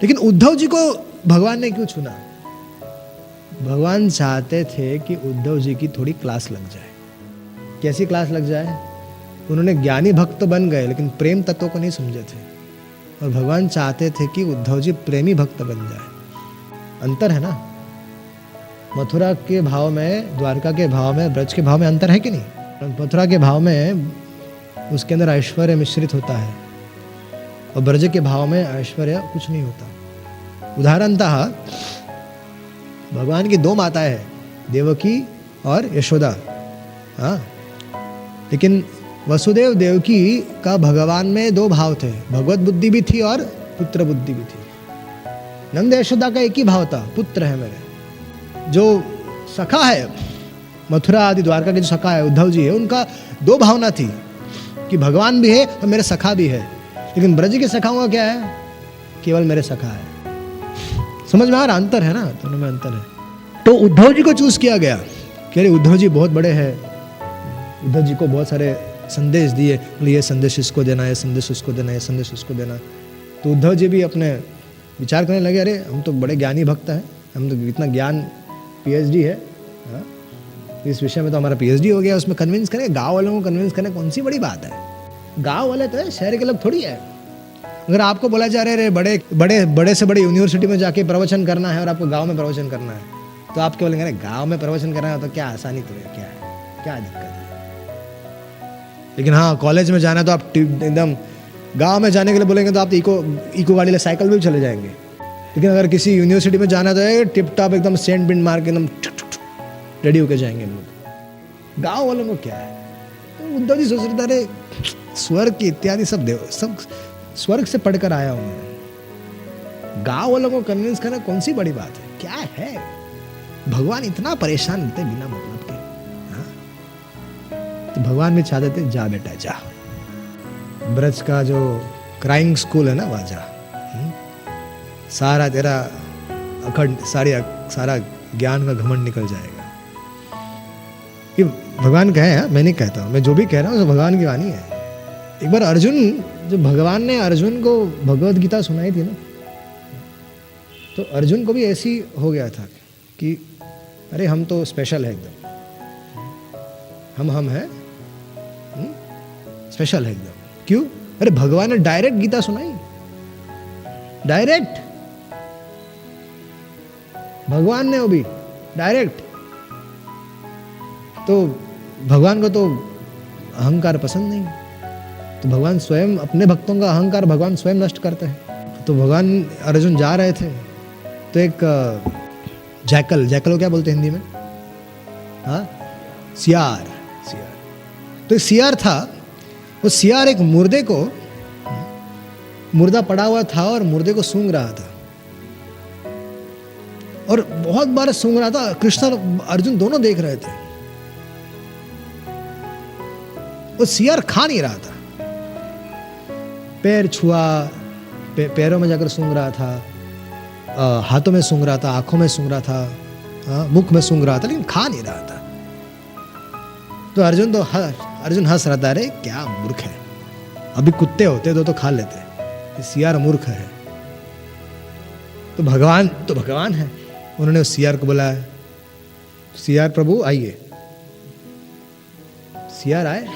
लेकिन उद्धव जी को भगवान ने क्यों चुना? भगवान चाहते थे कि उद्धव जी की थोड़ी क्लास लग जाए। कैसी क्लास लग जाए? उन्होंने ज्ञानी भक्त बन गए लेकिन प्रेम तत्व को नहीं समझे थे, और भगवान चाहते थे कि उद्धव जी प्रेमी भक्त बन जाए। अंतर है ना, मथुरा के भाव में, द्वारका के भाव में, ब्रज के भाव में अंतर है कि नहीं? मथुरा के भाव में उसके अंदर ऐश्वर्य मिश्रित होता है, और ब्रज के भाव में ऐश्वर्य कुछ नहीं होता। उदाहरणतः भगवान की दो माताएं हैं, देवकी और यशोदा, हाँ, लेकिन वसुदेव देवकी का भगवान में दो भाव थे, भगवत बुद्धि भी थी और पुत्र बुद्धि भी थी। नंद यशोदा का एक ही भाव था, पुत्र है मेरे। जो सखा है, मथुरा आदि द्वारका के जो सखा है, उद्धव जी है, उनका दो भावना थी कि भगवान भी है और मेरे सखा भी है। लेकिन ब्रज के सखाओं का क्या है? केवल मेरे सखा है। समझ में आ रहा अंतर है ना, दोनों में अंतर है। तो उद्धव जी को चूज किया गया कि अरे उद्धव जी बहुत बड़े हैं, उद्धव जी को बहुत सारे संदेश दिए, ये संदेश इसको देना, ये संदेश उसको देना, ये संदेश उसको देना। तो उद्धव जी भी अपने विचार करने लगे, अरे हम तो बड़े ज्ञानी भक्त हैं, हम तो इतना ज्ञान पीएचडी है, हाँ? इस विषय में तो हमारा पीएचडी हो गया, उसमें कन्विंस करें, गाँव वालों को कन्विंस करने कौन सी बड़ी बात है? गाँव वाले तो है, शहर के लोग थोड़ी है। अगर आपको बोला जा रहा है बड़े बड़े बड़े से बड़े यूनिवर्सिटी में जाके प्रवचन करना है और आपको गाँव में प्रवचन करना है, तो आप क्या बोलेंगे? अरे गाँव में प्रवचन करना है तो क्या आसानी तो है, क्या है, क्या दिक्कत है? लेकिन हाँ, कॉलेज में जाना है तो आप एकदम, गांव में जाने के लिए बोलेंगे तो आप इको गाड़ी ले साइकिल में भी चले जाएंगे। लेकिन अगर किसी यूनिवर्सिटी में जाना है तो टिप टॉप एकदम सेंट बिंड मार के एकदम रेडी होके जाएंगे लोग। गांव वालों को क्या है? तो उद्धव जी सोच रहे थे, अरे स्वर्ग की इत्यादि सब स्वर्ग से पढ़कर आया हूं मैं, गांव वालों को कन्विंस करना कौन सी बड़ी बात है, क्या है? भगवान इतना परेशान होते बिना मतलब के। तो भगवान भी चाहते थे, जा बेटा जा, ब्रज का जो क्राइंग स्कूल है ना, वहाँ जा, सारा तेरा अखंड सारा ज्ञान का घमंड निकल जाएगा। ये भगवान कहे हैं, मैं नहीं कहता हूँ, मैं जो भी कह रहा हूँ भगवान की वाणी है। एक बार अर्जुन, जो भगवान ने अर्जुन को भगवत गीता सुनाई थी ना, तो अर्जुन को भी ऐसी हो गया था कि अरे हम तो स्पेशल है एकदम, हम हैं स्पेशल है एकदम। क्यों? अरे भगवान ने डायरेक्ट गीता सुनाई, डायरेक्ट भगवान ने, वो भी डायरेक्ट। तो भगवान को तो अहंकार पसंद नहीं, तो भगवान स्वयं अपने भक्तों का अहंकार भगवान स्वयं नष्ट करते हैं। तो भगवान अर्जुन जा रहे थे, तो एक जैकल को क्या बोलते हैं हिंदी में? हाँ, सियार। तो एक सियार था, वो सियार एक मुर्दे को, मुर्दा पड़ा हुआ था और मुर्दे को सूंघ रहा था, और बहुत बार सूंघ रहा था। कृष्ण और अर्जुन दोनों देख रहे थे। वो सियार खा नहीं रहा था, पैर छुआ, पैरों में जाकर सूंघ रहा था, हाथों में सूंघ रहा था, आंखों में सूंघ रहा था, मुख में सूंघ रहा था, लेकिन खा नहीं रहा था। तो अर्जुन हंस रहा था, अरे क्या मूर्ख है, अभी कुत्ते होते तो खा लेते, सियार मूर्ख है। तो भगवान है, उन्होंने उस सियार को बुलाया, सियार प्रभु आइए। सियार आए,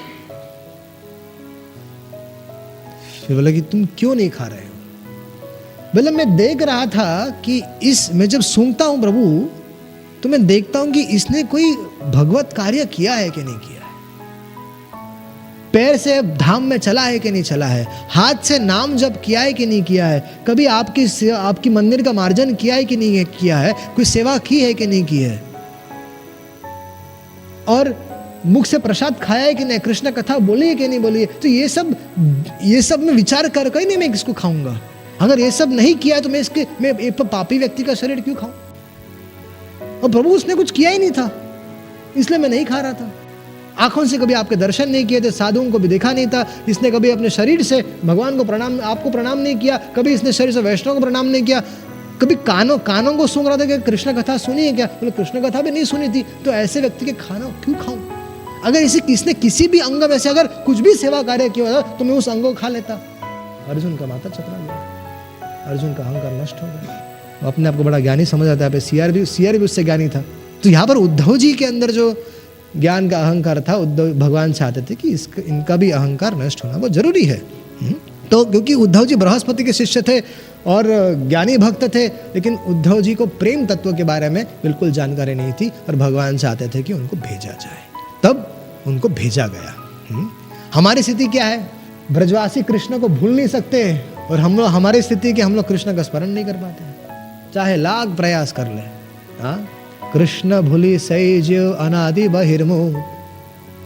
फिर बोला कि तुम क्यों नहीं खा रहे हो? बोला मैं देख रहा था कि मैं जब सूंघता हूं प्रभु, तो मैं देखता हूं कि इसने कोई भगवत कार्य किया है कि नहीं किया है, पैर से धाम में चला है कि नहीं चला है, हाथ से नाम जप किया है कि नहीं किया है, कभी आपकी मंदिर का मार्जन किया है कि नहीं किया है, कोई सेवा की है कि नहीं की है, और मुख से प्रसाद खाया है कि नहीं, कृष्ण कथा बोली है कि नहीं बोली है। तो ये सब मैं विचार कर नहीं मैं किसको खाऊंगा? अगर ये सब नहीं किया तो मैं पापी व्यक्ति का शरीर क्यों खाऊं? और प्रभु उसने कुछ किया ही नहीं था, इसलिए मैं नहीं खा रहा था। आंखों से कभी आपके दर्शन नहीं किए थे, साधुओं को भी देखा नहीं था, इसने कभी अपने शरीर से भगवान को आपको प्रणाम नहीं किया, कभी इसने शरीर से वैष्णव को प्रणाम नहीं किया, कभी कानों को सूंघ रहा था कि कृष्ण कथा सुनी है क्या? बोले कृष्ण कथा भी नहीं सुनी थी, तो ऐसे व्यक्ति के खाना क्यों खाऊं? अगर इसने किसी भी अंग में से अगर कुछ भी सेवा कार्य किया होता तो मैं उस अंग को खा लेता। अर्जुन का माथा चकरा गया। अर्जुन का अहंकार नष्ट हो गया, वो अपने आप को बड़ा ज्ञानी समझ आता है। सीआर भी उससे ज्ञानी था। तो यहाँ पर उद्धव जी के अंदर जो ज्ञान का अहंकार था, उद्धव भगवान चाहते थे कि इनका भी अहंकार नष्ट होना वो जरूरी है। तो क्योंकि उद्धव जी बृहस्पति के शिष्य थे और ज्ञानी भक्त थे, लेकिन उद्धव जी को प्रेम तत्व के बारे में बिल्कुल जानकारी नहीं थी और भगवान चाहते थे कि उनको भेजा जाए, तब उनको भेजा गया। हमारी स्थिति क्या है? ब्रजवासी कृष्ण को भूल नहीं सकते और हम लोग, हमारी स्थिति कि हम लोग कृष्ण का स्मरण नहीं कर पाते, चाहे लाख प्रयास कर ले। हाँ, कृष्ण भूली सैज अनादि बहिर्मुख,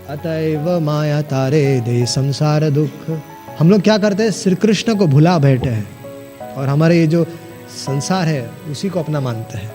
अतएव माया तारे दे संसार दुख। हम लोग क्या करते हैं? श्री कृष्ण को भुला बैठे हैं और हमारे ये जो संसार है उसी को अपना मानते हैं।